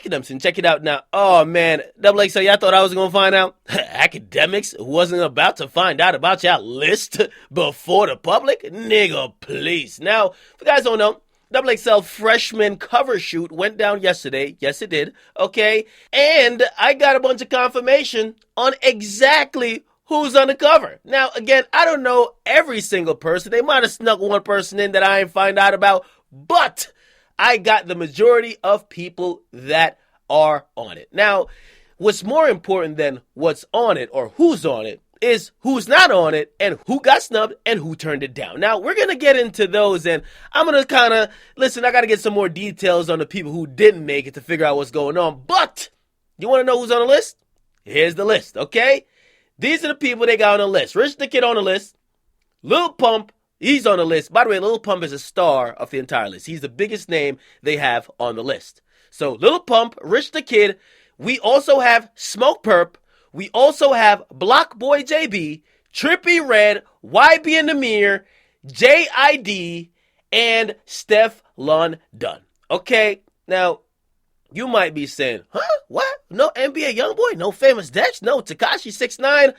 Akademiks, and check it out now. Oh man, Double XL, y'all thought I was gonna find out? Akademiks wasn't about to find out about y'all list before the public? Nigga, please. Now, if you guys don't know, XXL Freshman cover shoot went down yesterday. Yes, it did. Okay. And I got a bunch of confirmation on exactly who's on the cover. Now, again, I don't know every single person. They might have snuck one person in that I didn't find out about, but I got the majority of people that are on it. Now, what's more important than what's on it or who's on it is who's not on it and who got snubbed and who turned it down. Now, we're going to get into those, and I'm going to kind of, listen, I got to get some more details on the people who didn't make it to figure out what's going on. But you want to know who's on the list? Here's the list, okay? These are the people they got on the list. Rich the Kid on the list. Lil Pump, he's on the list. By the way, Lil Pump is a star of the entire list. He's the biggest name they have on the list. So, Lil Pump, Rich the Kid. We also have Smoke Perp. We also have Block Boy JB, Trippie Redd, YB and the Mirror, JID, and Stefflon Don. Okay, now, you might be saying, huh? What? No NBA Youngboy? No Famous Dex? No Tekashi 6ix9ine?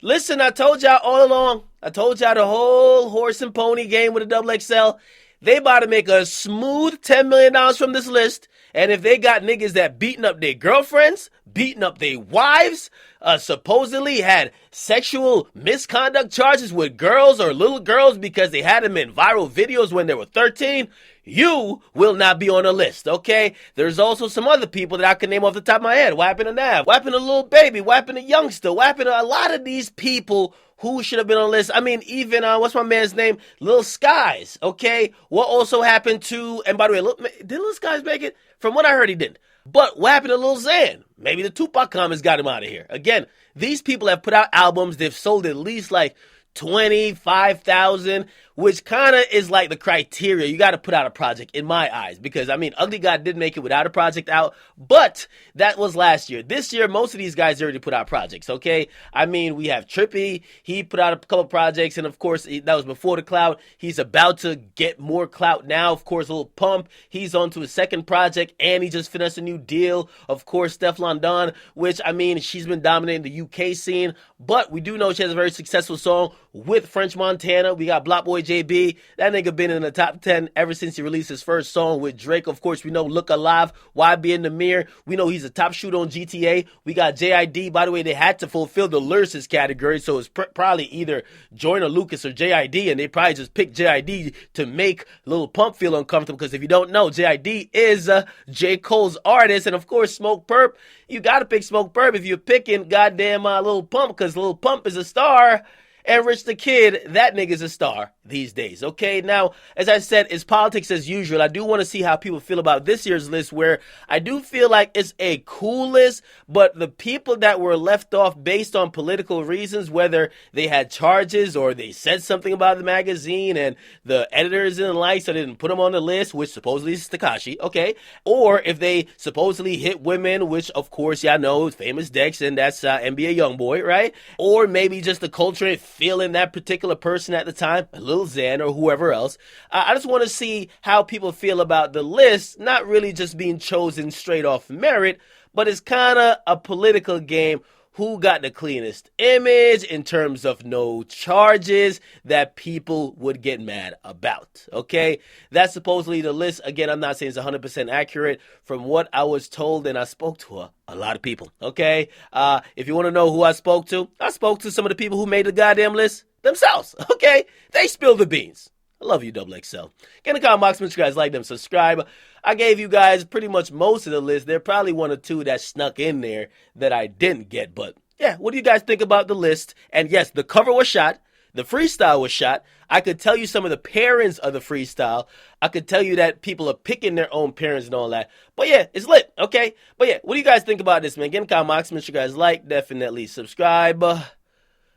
Listen, I told y'all all along. I told y'all the whole horse and pony game with the Double XL. They about to make a smooth $10 million from this list. And if they got niggas that beating up their girlfriends, beating up their wives, supposedly had sexual misconduct charges with girls or little girls because they had them in viral videos when they were 13, you will not be on the list, okay? There's also some other people that I can name off the top of my head. What happened to Nav? What happened to Lil Baby? What happened to Youngster? What happened to a lot of these people who should have been on the list? I mean, even, what's my man's name? Lil Skies, okay? What also happened to, and by the way, did Lil Skies make it? From what I heard, he didn't. But what happened to Lil Xan? Maybe the Tupac comments got him out of here. Again, these people have put out albums. They've sold at least like 25,000, which kind of is like the criteria. You got to put out a project in my eyes because, I mean, Ugly God did make it without a project out, but that was last year. This year, most of these guys already put out projects, okay? I mean, we have Trippie. He put out a couple projects, and of course, that was before the clout. He's about to get more clout now. Of course, Lil Pump, he's on to his second project, and he just finished a new deal. Of course, Stefflon Don, which, I mean, she's been dominating the UK scene, but we do know she has a very successful song with French Montana. We got Block Boy JB. That nigga been in the top 10 ever since he released his first song with Drake. Of course, we know Look Alive, YB in the Mirror. We know he's a top shooter on GTA. We got JID. By the way, they had to fulfill the lyricist category, so it's probably either Joyner Lucas or JID, and they probably just picked JID to make Lil Pump feel uncomfortable, because if you don't know, JID is J. Cole's artist, and of course, Smoke Perp. You gotta pick Smoke Perp if you're picking goddamn Lil Pump, because Lil Pump is a star. And Rich the Kid, that nigga's a star these days, okay? Now, as I said, it's politics as usual. I do want to see how people feel about this year's list, where I do feel like it's a cool list, but the people that were left off based on political reasons, whether they had charges or they said something about the magazine and the editors didn't like, so they didn't put them on the list, which supposedly is Tekashi, okay? Or if they supposedly hit women, which of course y'all know is Famous Dex, and that's NBA Youngboy, right? Or maybe just the culture feeling that particular person at the time, Lil Xan or whoever else. I just want to see how people feel about the list, not really just being chosen straight off merit, but it's kind of a political game. Who got the cleanest image in terms of no charges that people would get mad about, okay? That's supposedly the list. Again, I'm not saying it's 100% accurate. From what I was told, and I spoke to a lot of people, okay? If you want to know who I spoke to some of the people who made the goddamn list themselves, okay? They spilled the beans. I love you, Double XL. Get in the comment box, make sure you guys like them, subscribe. I gave you guys pretty much most of the list. There are probably one or two that snuck in there that I didn't get. But yeah, what do you guys think about the list? And yes, the cover was shot. The freestyle was shot. I could tell you some of the pairings of the freestyle. I could tell you that people are picking their own pairings and all that. But yeah, it's lit, okay? But yeah, what do you guys think about this, man? Get in the comment box, make sure you guys like, definitely subscribe.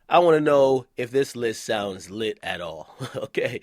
I want to know if this list sounds lit at all, okay?